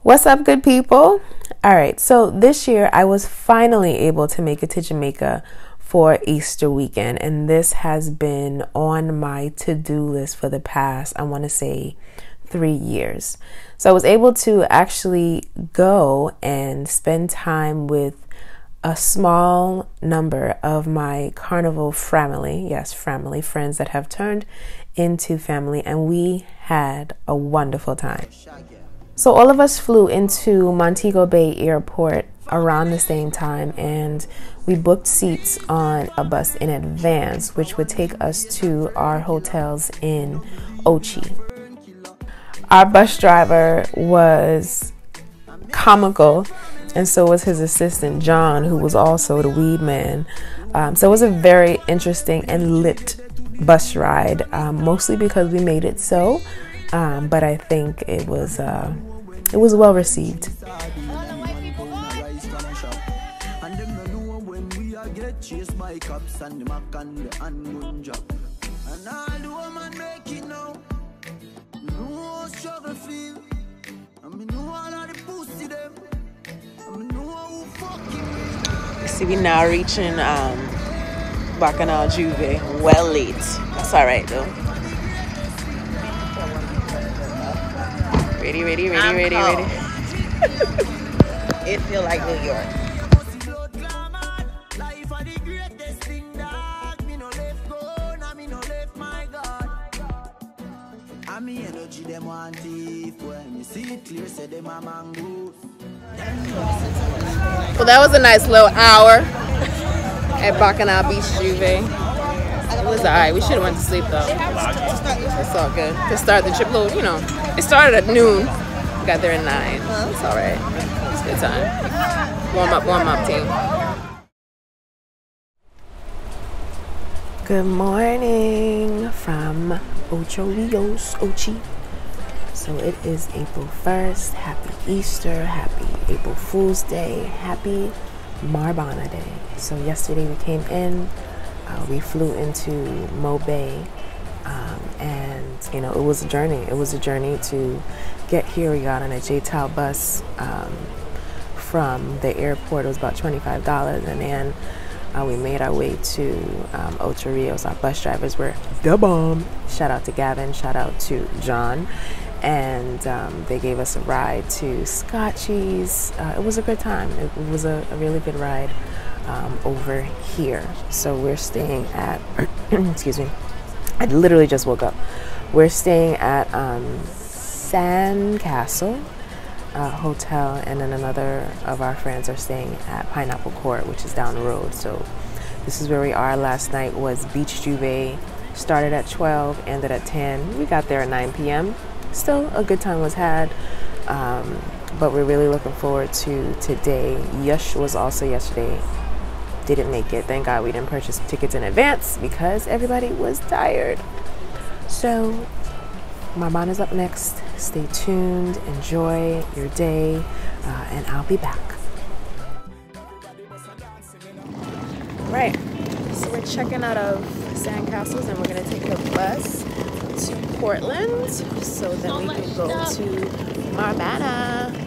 What's up, good people? All right, so this year I was finally able to make it to Jamaica for Easter weekend, and this has been on my to-do list for the past, I want to say, 3 years. So I was able to actually go and spend time with a small number of my carnival family, yes, family, friends that have turned into family, and we had a wonderful time. So all of us flew into Montego Bay Airport around the same time, and we booked seats on a bus in advance, which would take us to our hotels in Ochi. Our bus driver was comical, and so was his assistant, John, who was also the weed man. So it was a very interesting and lit bus ride, mostly because we made it so. But I think it was well received. See, we now reaching Bacchanal Juve. Well late. That's all right though. Ready. It feel like New York. Well, that was a nice little hour at Bacchanal Beach Juve. It was alright. We should have went to sleep though. It's all good. To start the trip, you know, it started at noon. We got there at 9. It's alright. It's a good time. Warm up, team. Good morning from Ocho Rios, Ochi. So it is April 1st. Happy Easter. Happy April Fool's Day. Happy Marbana Day. So yesterday we came in. We flew into Mo Bay, and you know, it was a journey. It was a journey to get here. We got on a JTAL bus from the airport. It was about $25, and then we made our way to Ocho Rios. Our bus drivers were the bomb. Shout out to Gavin. Shout out to John. And they gave us a ride to Scotchy's. It was a good time. It was a really good ride over here. So we're staying at, excuse me, I literally just woke up. We're staying at Sandcastle Hotel, and then another of our friends are staying at Pineapple Court, which is down the road. So this is where we are. Last night was Beach Juve. Started at 12, ended at 10. We got there at 9 p.m. Still a good time was had, but we're really looking forward to today. Yush was also yesterday. Didn't make it. Thank God we didn't purchase tickets in advance because everybody was tired. So Marbana's up next. Stay tuned. Enjoy your day, and I'll be back. Right. So we're checking out of Sandcastles, and we're gonna take a bus to Portland so that we can go to Marbana.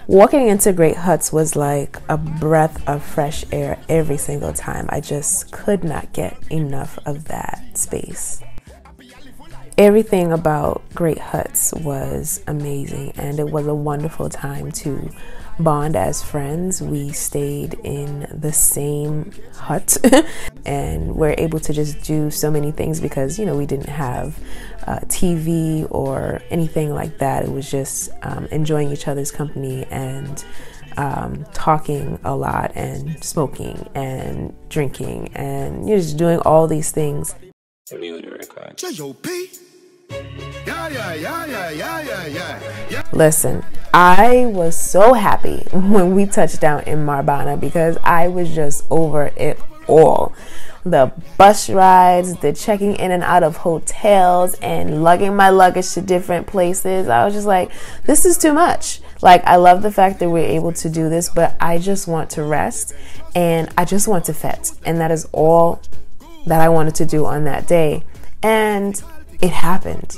Walking into Great Huts was like a breath of fresh air every single time. I just could not get enough of that space. Everything about Great Huts was amazing, and it was a wonderful time to bond as friends. We stayed in the same hut and we're able to just do so many things because, you know, we didn't have TV or anything like that. It was just enjoying each other's company and talking a lot and smoking and drinking and, you know, just doing all these things. Listen, I was so happy when we touched down in Marbana because I was just over it all. The bus rides, the checking in and out of hotels, and lugging my luggage to different places. I was just like, this is too much. Like, I love the fact that we're able to do this, but I just want to rest and I just want to fet. And that is all that I wanted to do on that day. And it happened.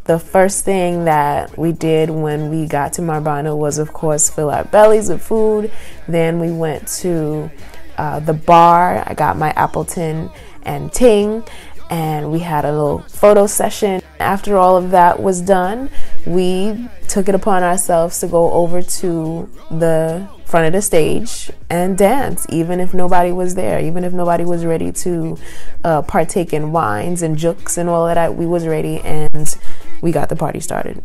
The first thing that we did when we got to Marbana was, of course, fill our bellies with food. Then we went to the bar. I got my Appleton and Ting, and we had a little photo session. After all of that was done, we took it upon ourselves to go over to the front of the stage and dance, even if nobody was there, even if nobody was ready to partake in wines and jukes and all of that. We was ready, and we got the party started.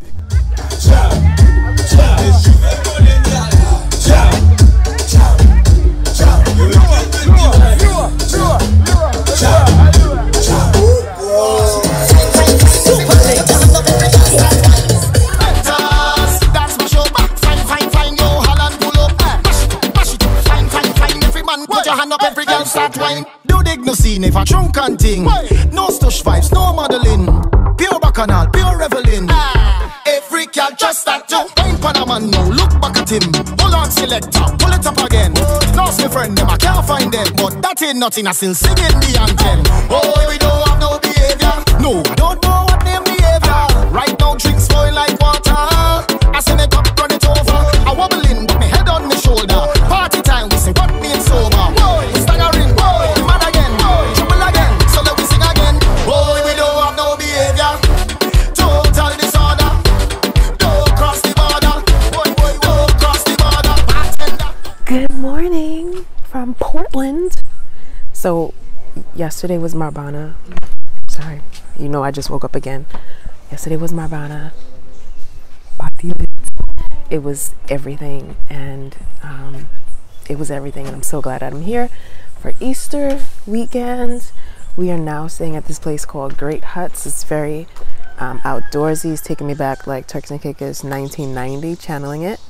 If a drunk and ting, no stush vibes, no modeling, pure bacchanal, pure reveling. Every girl just that too. Ain't Panaman, no look back at him. Hold on, selector, pull it up again. Lost my friend, them I can't find them, but that ain't nothing. I still singing the anthem. Oh, we don't have no behavior. No, I don't know what name behavior. Right now, drinks spoil like water. I send it up, run it over. I wobbling, got my head on my shoulder. Party time, we say what being sober. We staggering, we mad again. From Portland. So yesterday was Marbana. Sorry, you know I just woke up again. Yesterday was Marbana. It was everything, and it was everything, and I'm so glad I'm here for Easter weekend. We are now staying at this place called Great Huts. It's very outdoorsy. It's taking me back like Turks and Caicos 1990, channeling it.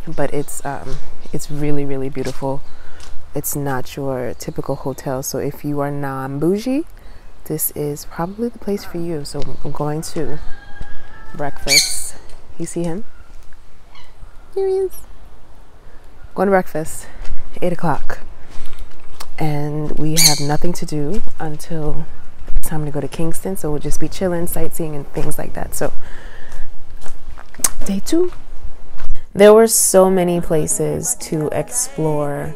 But it's really, really beautiful. It's not your typical hotel, so if you are non-bougie, this is probably the place for you. So I'm going to breakfast. You see him? Here he is. Going to breakfast, 8 o'clock. And we have nothing to do until it's time to go to Kingston, so we'll just be chilling, sightseeing, and things like that. So, day 2. There were so many places to explore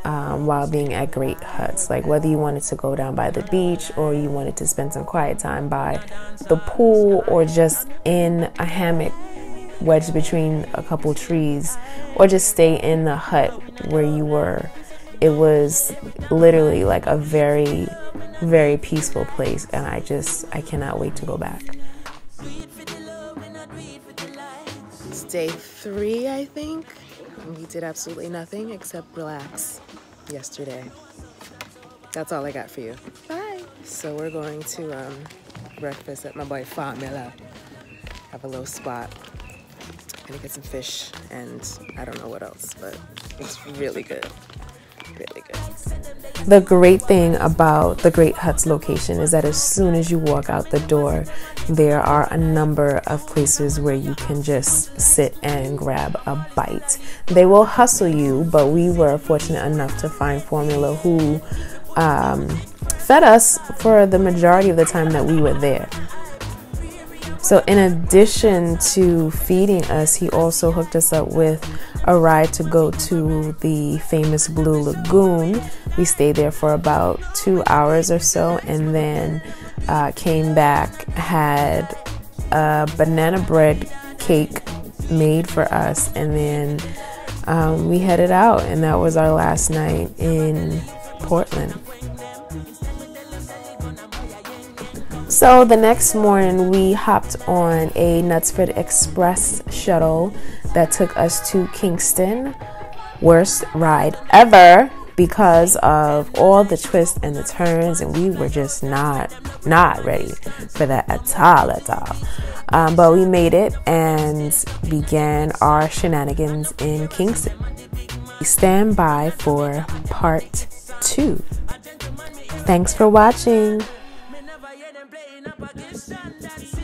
while being at Great Huts. Like, whether you wanted to go down by the beach, or you wanted to spend some quiet time by the pool, or just in a hammock wedged between a couple trees, or just stay in the hut where you were. It was literally like a very, very peaceful place, and I cannot wait to go back. It's day 3, I think. We did absolutely nothing except relax yesterday. That's all I got for you. Bye. So we're going to breakfast at my boy Famila. Have a little spot. Gonna get some fish and I don't know what else, but it's really good. Really good. The great thing about the Great Huts location is that as soon as you walk out the door, there are a number of places where you can just sit and grab a bite. They will hustle you, but we were fortunate enough to find Formula who fed us for the majority of the time that we were there. So in addition to feeding us, he also hooked us up with a ride to go to the famous Blue Lagoon. We stayed there for about 2 hours or so, and then came back, had a banana bread cake made for us, and then we headed out, and that was our last night in Portland. So the next morning we hopped on a Knutsford Express shuttle that took us to Kingston. Worst ride ever because of all the twists and the turns, and we were just not ready for that at all. But we made it and began our shenanigans in Kingston. Stand by for part 2. Thanks for watching. Up against that.